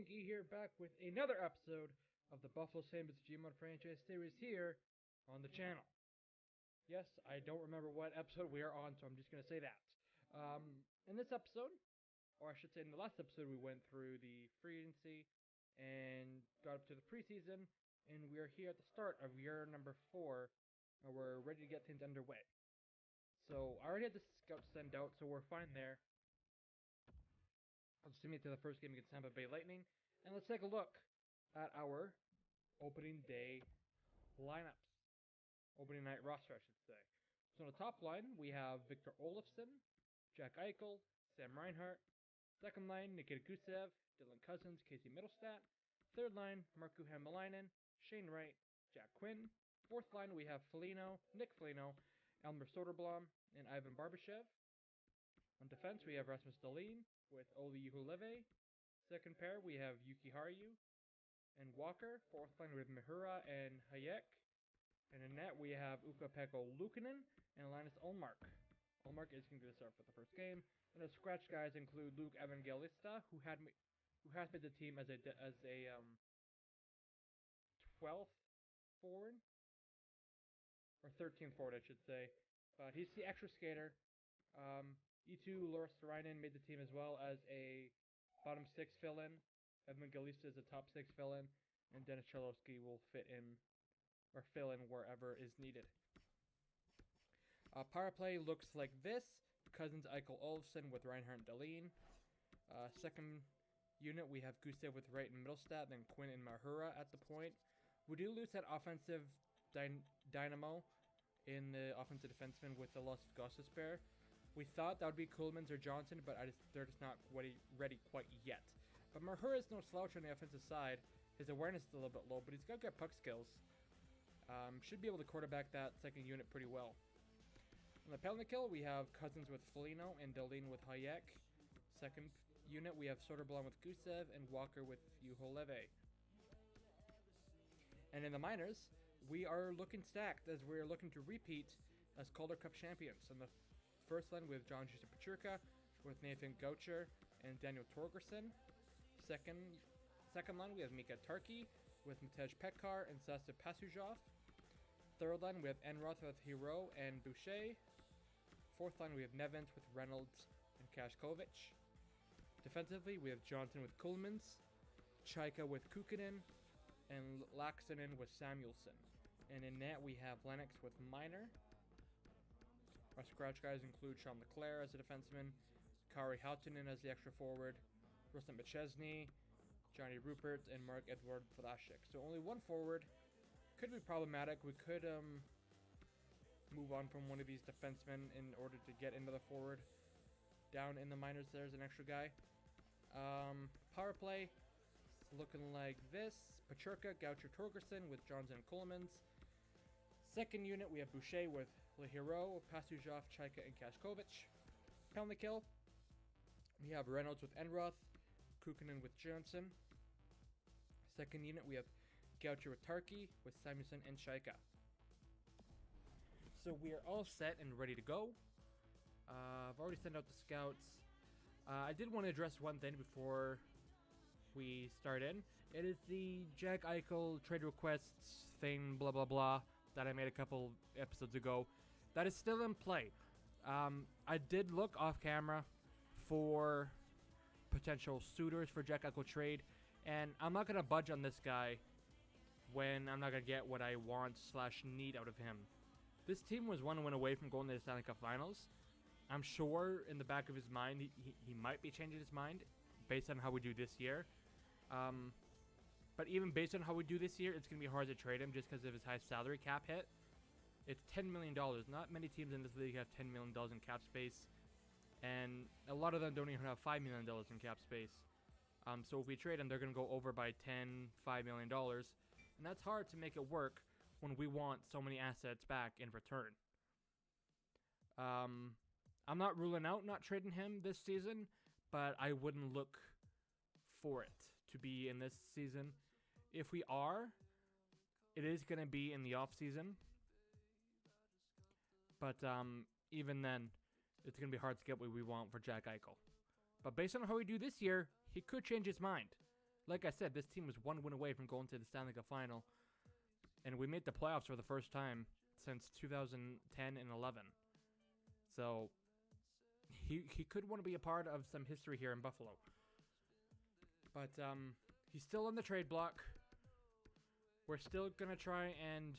G here, back with another episode of the Buffalo Sabres Gmod franchise series here on the channel. Yes, I don't remember what episode we are on, so I'm just going to say that. In this episode, or I should say in the last episode, we went through the free agency and got up to the preseason, and we are here at the start of year number 4, and we're ready to get things underway. So I already had the scouts sent out, so we're fine there. I'll just submit to the first game against Tampa Bay Lightning, and let's take a look at our opening day lineups. Opening night roster, I should say. So on the top line, we have Victor Olofsson, Jack Eichel, Sam Reinhart. Second line, Nikita Gusev, Dylan Cousins, Casey Middlestat. Third line, Markku Hämäläinen, Shane Wright, Jack Quinn. Fourth line, we have Nick Foligno, Elmer Soderblom, and Ivan Barbashev. On defense, we have Rasmus Dahlin with Olli Juhuleve. Second pair, we have Yuki Haru and Walker. Fourth line, we have Mihura and Hayek. And in net, we have Ukko-Pekka Luukkonen and Linus Ullmark. Ullmark is going to start for the first game. And the scratch guys include Luke Evangelista, who has made the team as a 12th forward, or 13th forward, I should say. But he's the extra skater. E2 Lorestarainen made the team as well as a bottom 6 fill-in. Evangelista is a top 6 fill-in, and Dennis Chalowski will fit in or fill in wherever is needed. Power play looks like this. Cousins, Eichel, Olofsson with Reinhart and Dahlin. Second unit, we have Gusev with Wright and Middlestat, then Quinn and Mahura at the point. We do lose that offensive dynamo in the offensive defenseman with the loss of Gostisbehere. We thought that would be Kuhlmans or Johnson, but they're just not ready quite yet. But Mahura is no slouch on the offensive side. His awareness is a little bit low, but he's got good puck skills. Should be able to quarterback that second unit pretty well. On the penalty kill, we have Cousins with Foligno and Dahlin with Hayek. Second unit, we have Soderblom with Gusev and Walker with Juhuleve. And in the minors, we are looking stacked as we are looking to repeat as Calder Cup champions. On the first line, we have John Jussi Peterka with Nathan Gaucher and Daniel Torgerson. Second line, we have Mika Tarki with Matej Petkar and Sasa Pasujov. Third line, we have Enroth with Hero and Boucher. Fourth line, we have Nevins with Reynolds and Kashkovich. Defensively, we have Johnson with Kuhlmans, Chaika with Kukkonen, and Laaksonen with Samuelsson. And in net, we have Lennox with Miner. Our scratch guys include Sean Leclerc as a defenseman, Kari Hautanen as the extra forward, Ruslan McChesney, Johnny Rupert, and Mark-Edouard Vlasic. So only one forward. Could be problematic. We could move on from one of these defensemen in order to get into the forward. Down in the minors, there's an extra guy. Power play looking like this. Peterka, Gaucher, Torgerson with Johnson and Kuhlmans. Second unit, we have Boucher with Lehiro, Pasujov, Chaika, and Kashkovich. Penalty kill, we have Reynolds with Enroth, Kukkonen with Johnson. Second unit, we have Gaucher with Tarki, with Samuelsson and Chaika. So we are all set and ready to go. I've already sent out the scouts. I did want to address one thing before we start in. It is the Jack Eichel trade requests thing, blah blah blah, that I made a couple episodes ago. That is still in play. I did look off camera for potential suitors for Jack Eichel trade, and I'm not going to budge on this guy when I'm not going to get what I want / need out of him. This team was 1 win away from going to the Stanley Cup Finals. I'm sure in the back of his mind, he might be changing his mind based on how we do this year. But even based on how we do this year, it's going to be hard to trade him just because of his high salary cap hit. It's $10 million. Not many teams in this league have $10 million in cap space. And a lot of them don't even have $5 million in cap space. So if we trade them, they're going to go over by $5 million. And that's hard to make it work when we want so many assets back in return. I'm not ruling out not trading him this season, but I wouldn't look for it to be in this season. If we are, it is going to be in the off season. But even then, it's going to be hard to get what we want for Jack Eichel. But based on how we do this year, he could change his mind. like I said, this team was 1 win away from going to the Stanley Cup final. And we made the playoffs for the first time since 2010 and 11. So he could want to be a part of some history here in Buffalo. But he's still on the trade block. We're still going to try and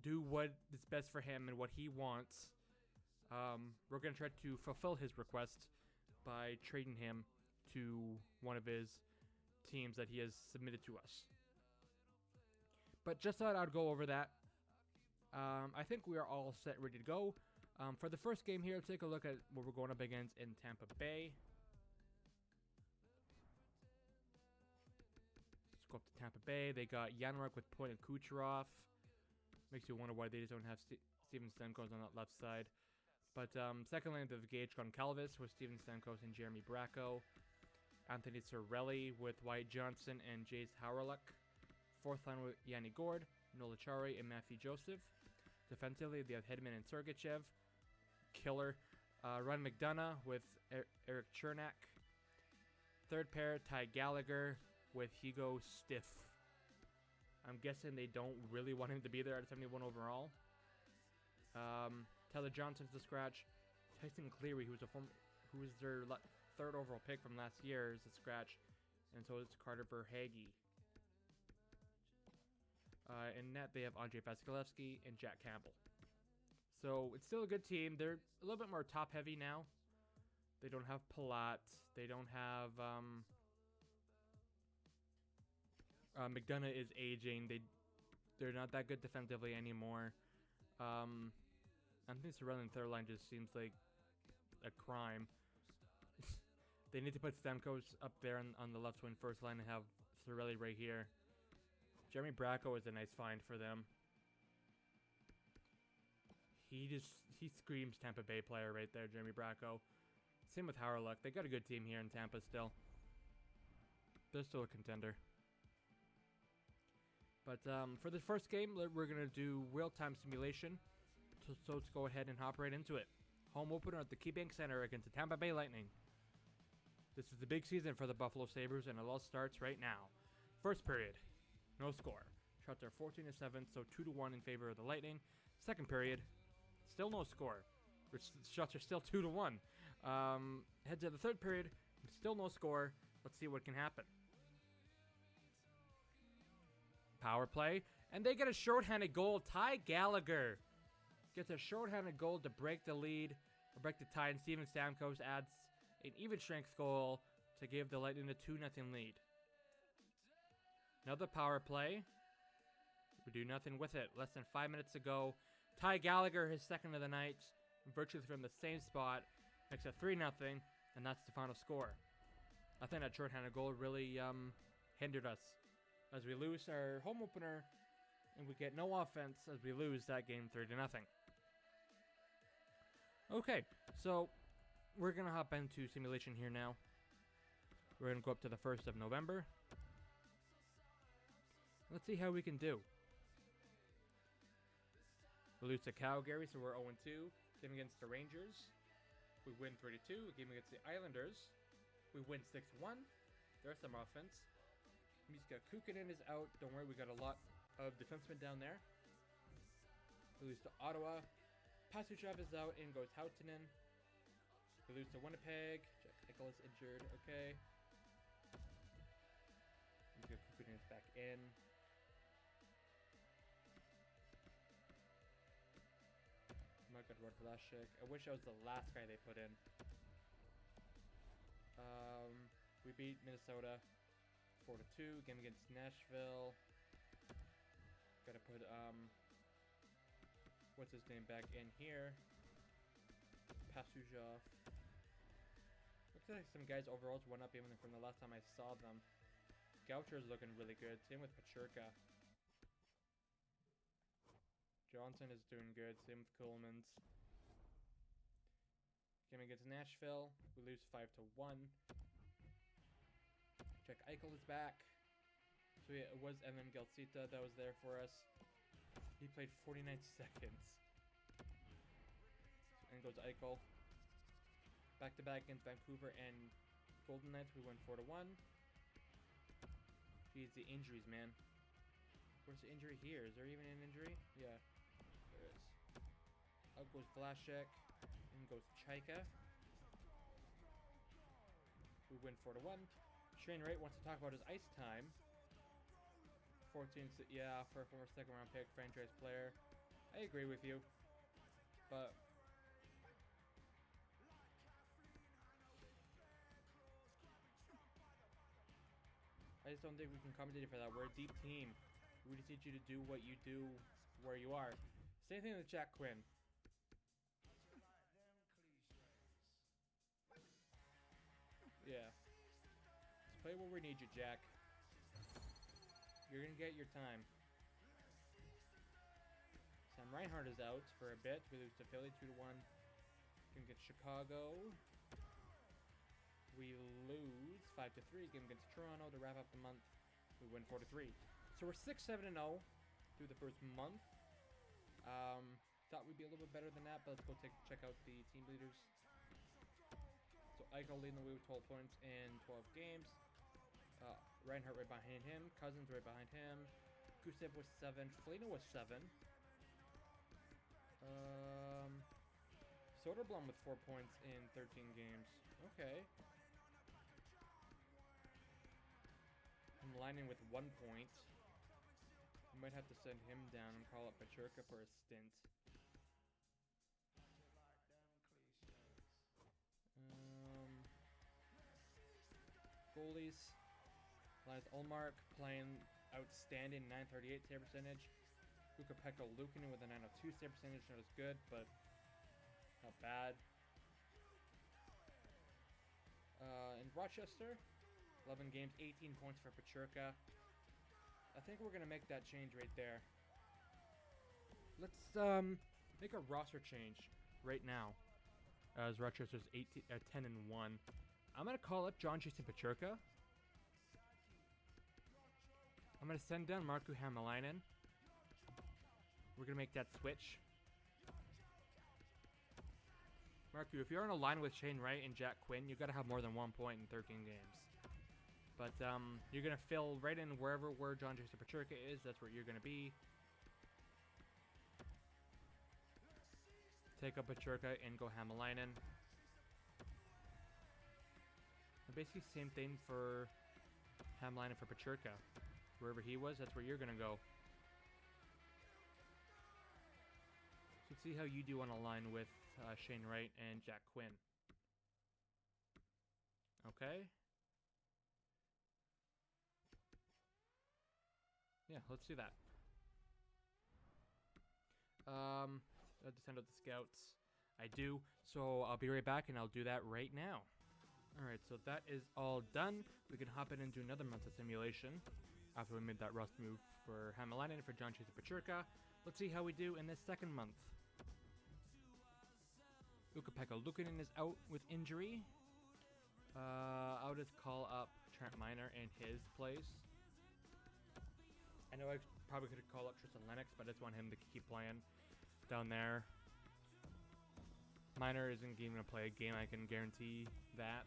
do what is best for him and what he wants. We're going to try to fulfill his request by trading him to one of his teams that he has submitted to us. But just thought I'd go over that. I think we are all set, ready to go. For the first game here, let's take a look at what we're going up against in Tampa Bay. Let's go up to Tampa Bay. They got Janmark with Point and Kucherov. Makes you wonder why they just don't have Steven Stamkos on that left side. But second line of Gage Goncalves with Steven Stamkos and Jeremy Bracco. Anthony Cirelli with Wyatt Johnson and Jace Hawryluk. Fourth line with Yanni Gord, Nola Chari, and Matthew Joseph. Defensively, they have Hedman and Sergachev. Killer. Ryan McDonough with Eric Chernak. Third pair, Ty Gallagher with Hugo Stiff. I'm guessing they don't really want him to be there at 71 overall. Tyler Johnson's the scratch. Tyson Cleary, who was their third overall pick from last year, is the scratch. And so is Carter Verhaeghe. In net, they have Andrei Vasilevsky and Jack Campbell. So it's still a good team. They're a little bit more top-heavy now. They don't have Palat. They don't have... McDonough is aging. They're not that good defensively anymore. Anthony Cirelli in third line just seems like a crime. They need to put Stamkos up there on the left wing first line and have Cirelli right here. Jeremy Bracco is a nice find for them. He screams Tampa Bay player right there, Jeremy Bracco. Same with Hawryluk. They got a good team here in Tampa still. They're still a contender. But for the first game, we're going to do real-time simulation. So let's go ahead and hop right into it. Home opener at the KeyBank Center against the Tampa Bay Lightning. This is the big season for the Buffalo Sabres, and it all starts right now. First period, no score. Shots are 14-7, so 2-1 in favor of the Lightning. Second period, still no score. Shots are still 2-1. Head to the third period, still no score. Let's see what can happen. Power play, and they get a shorthanded goal. Ty Gallagher gets a shorthanded goal to break the lead, or break the tie, and Steven Stamkos adds an even strength goal to give the Lightning a 2-0 lead. Another power play. We do nothing with it. Less than 5 minutes to go. Ty Gallagher, his second of the night, virtually from the same spot, makes it 3-0, and that's the final score. I think that shorthanded goal really hindered us as we lose our home opener, and we get no offense as we lose that game 3-0. Okay, so we're going to hop into simulation here now. We're going to go up to the 1st of November. Let's see how we can do. We lose to Calgary, so we're 0-2. Game against the Rangers. We win 3-2. Game against the Islanders. We win 6-1. There's some offense. Miska Kukkinen is out. Don't worry, we got a lot of defensemen down there. We lose to Ottawa. Pasuchev is out. In goes Hautinen. We lose to Winnipeg. Jack Eichel is injured. Okay. Miska Kukkinen is back in. Not good word for that shit. I wish I was the last guy they put in. We beat Minnesota 4-2. Game against Nashville. Gotta put what's his name back in here. Pasuchev. Looks like some guys' overalls went up even from the last time I saw them. Goucher's looking really good. Same with Pachurka. Johnson is doing good. Same with Coleman's. Game against Nashville. We lose 5-1. Jack Eichel is back. So yeah, it was Evan Galcita that was there for us. He played 49 seconds. And goes Eichel. Back-to-back against Vancouver and Golden Knights. We win 4-1. Jeez, the injuries, man. Where's the injury here? Is there even an injury? Yeah, there is. Out goes Vlasic. In goes Chaika. We win 4-1. Shane Wright wants to talk about his ice time. 14, yeah, for a former second round pick, franchise player. I agree with you. But I just don't think we can compensate for that. We're a deep team. We just need you to do what you do where you are. Same thing with Jack Quinn. Yeah. Just play where we need you, Jack. You're gonna get your time. Sam Reinhart is out for a bit. We lose to Philly 2-1. Game against Chicago. We lose 5-3. Game against Toronto to wrap up the month. We win 4-3. So we're 6-7-0 through the first month. Thought we'd be a little bit better than that, but let's go check out the team leaders. So Eichel leading the way with 12 points in 12 games. Reinhardt right behind him. Cousins right behind him. Gusev was 7. Foligno was 7. Soderblom with 4 points in 13 games. Okay. I'm lining with 1 point. We might have to send him down and call up Pachurka for a stint. Goalies. Linus Ullmark playing outstanding, 938 save percentage. Ukko-Pekka Luukkonen with a 902 save percentage, not as good, but not bad. In Rochester, 11 games, 18 points for Pachurka. I think we're going to make that change right there. Let's make a roster change right now. As Rochester's 10-1. I'm going to call up John Jason Pachurka. I'm going to send down Markku Hämäläinen. We're going to make that switch. Markku, if you're on a line with Shane Wright and Jack Quinn, you've got to have more than 1 point in 13 games. But you're going to fill right in where John Jason Pachurka is. That's where you're going to be. Take up Pachurka and go Hämäläinen. And basically same thing for Hämäläinen for Pachurka. Wherever he was, that's where you're going to go. So let's see how you do on a line with Shane Wright and Jack Quinn. Okay. Yeah, let's do that. I have to send out the scouts. I do. So I'll be right back and I'll do that right now. Alright, so that is all done. We can hop in and do another month of simulation. After we made that rust move for Hämäläinen and for John Jason Pachurka. Let's see how we do in this second month. Ukko-Pekka Luukkonen is out with injury. I'll just call up Trent Miner in his place. I know I probably could have called up Tristan Lennox, but I just want him to keep playing down there. Miner isn't even going to play a game, I can guarantee that.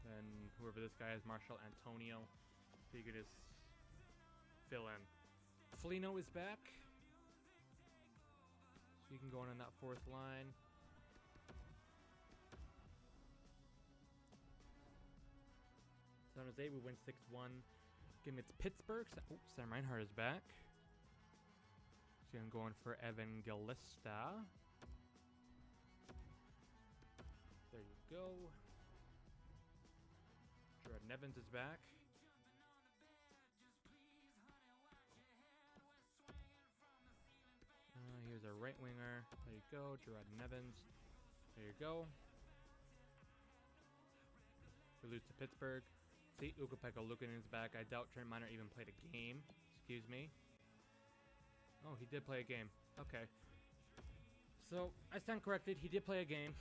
Then whoever this guy is, Marshall Antonio, so you could just fill in. Foligno is back. So you can go in on that fourth line. San Jose, we win 6-1. Game against Pittsburgh. Oh, Sam Reinhart is back. So I'm going for Evangelista. There you go. Gerard Nevins is back. Here's our right winger. There you go, Gerard Nevins. There you go. We lose to Pittsburgh. See, Ukko-Pekka Luukkonen is back. I doubt Trent Miner even played a game. Excuse me. Oh, he did play a game. Okay. So, I stand corrected. He did play a game.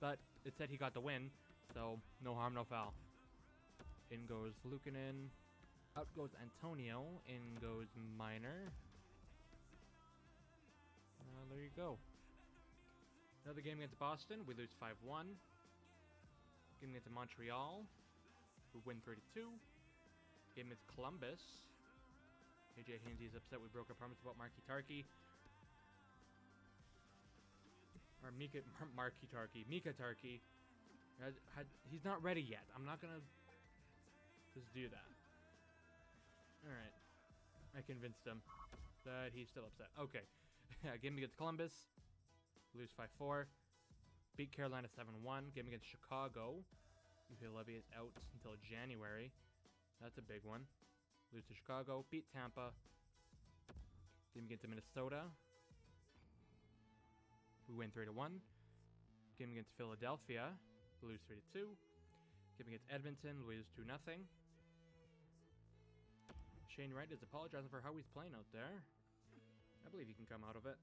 But it said he got the win. So, no harm, no foul. In goes Luukkonen. Out goes Antonio. In goes Miner. There you go. Another game against Boston. We lose 5-1. Game against Montreal, we win 3-2. Game against Columbus. AJ Hainsey's upset we broke our promise about Mika Tarky. He's not ready yet. I'm not gonna just do that. Alright. I convinced him that he's still upset. Okay. Game against Columbus. Lose 5-4. Beat Carolina 7-1. Game against Chicago. Uwe Levy is out until January. That's a big one. Lose to Chicago. Beat Tampa. Game against Minnesota. We win 3-1. Game against Philadelphia. We lose 3-2. Game against Edmonton. We lose 2-0. Shane Wright is apologizing for how he's playing out there. I believe he can come out of it.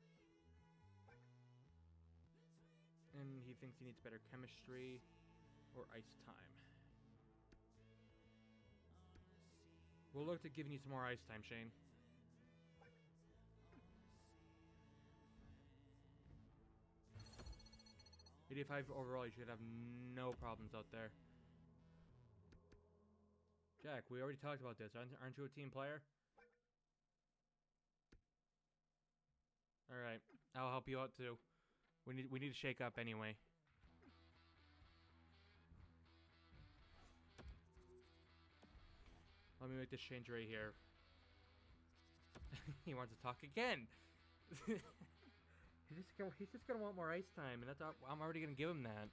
And he thinks he needs better chemistry or ice time. We'll look to giving you some more ice time, Shane. 85 overall, you should have no problems out there. Jack, we already talked about this. Aren't you a team player? Alright, I'll help you out too. We need to shake up anyway. Let me make this change right here. He wants to talk again. He's just gonna want more ice time, and I'm already gonna give him that.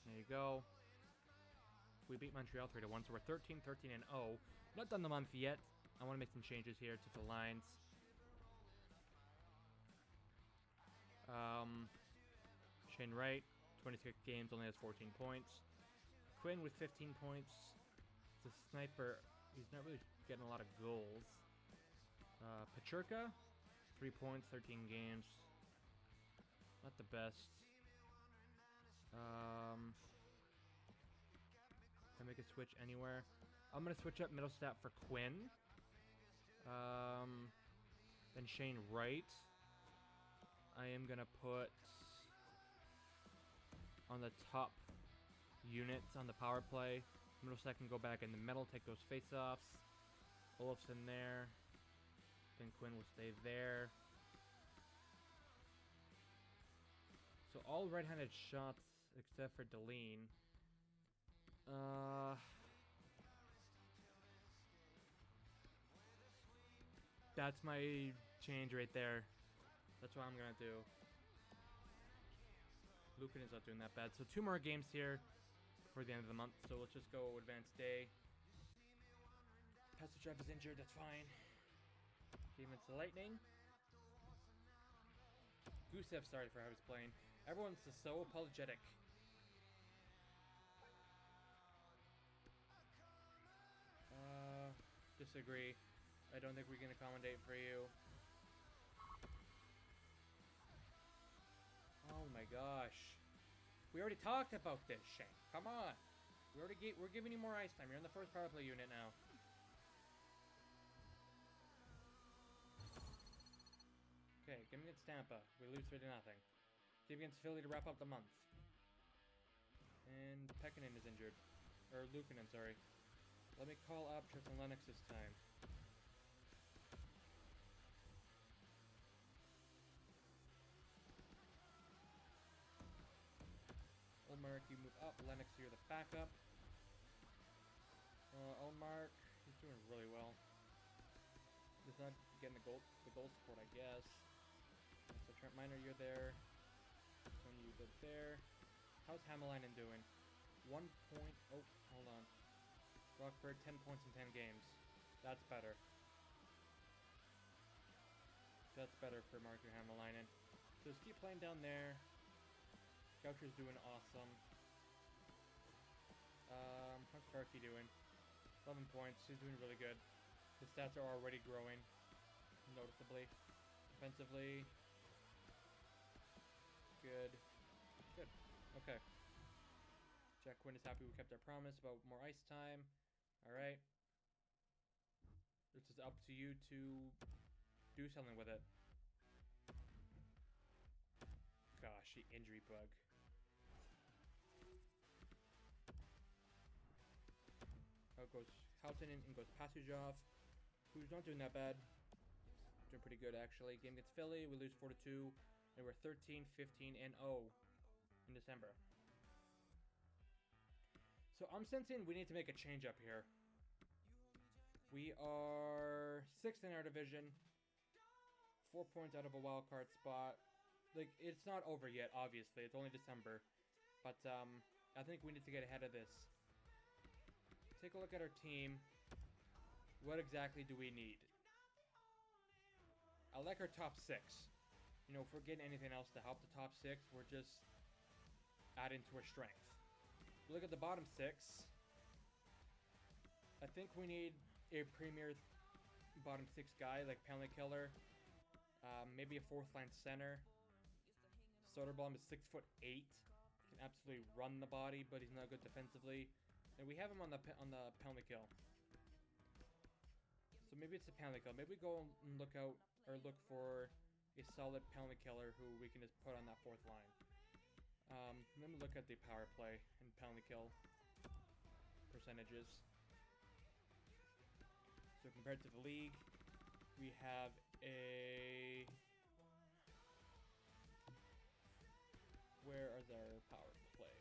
There you go. We beat Montreal 3-1, so we're 13-13-0. Not done the month yet. I want to make some changes here to the lines. Shane Wright, 26 games, only has 14 points. Quinn with 15 points. It's a sniper. He's not really getting a lot of goals. Pachurka, 3 points, 13 games. Not the best. Can I make a switch anywhere? I'm gonna switch up middle stat for Quinn. Then Shane Wright. I am gonna put on the top units on the power play. Middle stat can go back in the middle, take those face-offs. Olofsson there. Then Quinn will stay there. So all right-handed shots except for Deline. That's my change right there. That's what I'm gonna do. Lucan is not doing that bad. So 2 more games here before the end of the month. So let's just go advanced day. Pastor Jeff is injured. That's fine. Game against the Lightning. Gusev, sorry for how he's playing. Everyone's just so apologetic. Disagree. I don't think we can accommodate for you. Oh my gosh. We already talked about this, Shane. Come on. We're giving you more ice time. You're in the first power play unit now. Okay, game against Tampa. We lose 3-0. Game against Philly to wrap up the month. And Pekkanen is injured. Or Lukanen, sorry. Let me call up Tristan Lennox this time. Olmark, you move up. Lennox, you're the backup. Olmark, he's doing really well. He's not getting the goal support, I guess. So Trent Miner, you're there. Tony, you go there. How's Hamalainen doing? 1 point. Oh, hold on. Rockford, 10 points in 10 games. That's better. That's better for Marco Hamalainen. So just keep playing down there. Goucher's doing awesome. How's Starkey doing? 11 points. He's doing really good. His stats are already growing noticeably. Defensively, good. Good. Okay. Jack Quinn is happy we kept our promise about more ice time. Alright. This is up to you to do something with it. Gosh, the injury bug. Out goes Houghton and goes Pasujov, who's not doing that bad. Doing pretty good, actually. Game against Philly, we lose 4-2, and we're 13, 15, and 0 in December. So I'm sensing we need to make a change up here. We are 6th in our division, 4 points out of a wild card spot. Like, it's not over yet, obviously. It's only December. But I think we need to get ahead of this. Take a look at our team. What exactly do we need? I like our top 6. You know, if we're getting anything else to help the top 6, we're just adding to our strength. Look at the bottom 6. I think we need a premier bottom 6 guy, like penalty killer. Maybe a 4th line center. Soderblom is 6'8". Can absolutely run the body, but he's not good defensively. And we have him on the penalty kill. So maybe it's a penalty kill. Maybe we go and look for a solid penalty killer who we can just put on that 4th line. Let me look at the power play and penalty kill percentages. So compared to the league, we have a... Where is our power play?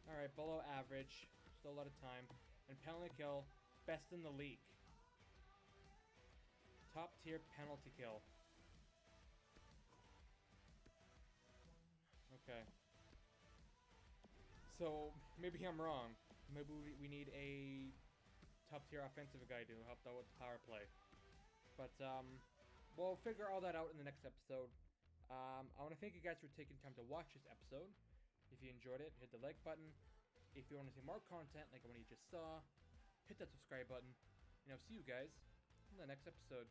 Alright, below average. Still a lot of time. And penalty kill, best in the league. Top tier penalty kill. Okay. So, maybe I'm wrong. Maybe we need a top tier offensive guy to help out with the power play. But, we'll figure all that out in the next episode. I want to thank you guys for taking time to watch this episode. If you enjoyed it, hit the like button. If you want to see more content like what you just saw, hit that subscribe button. And I'll see you guys in the next episode.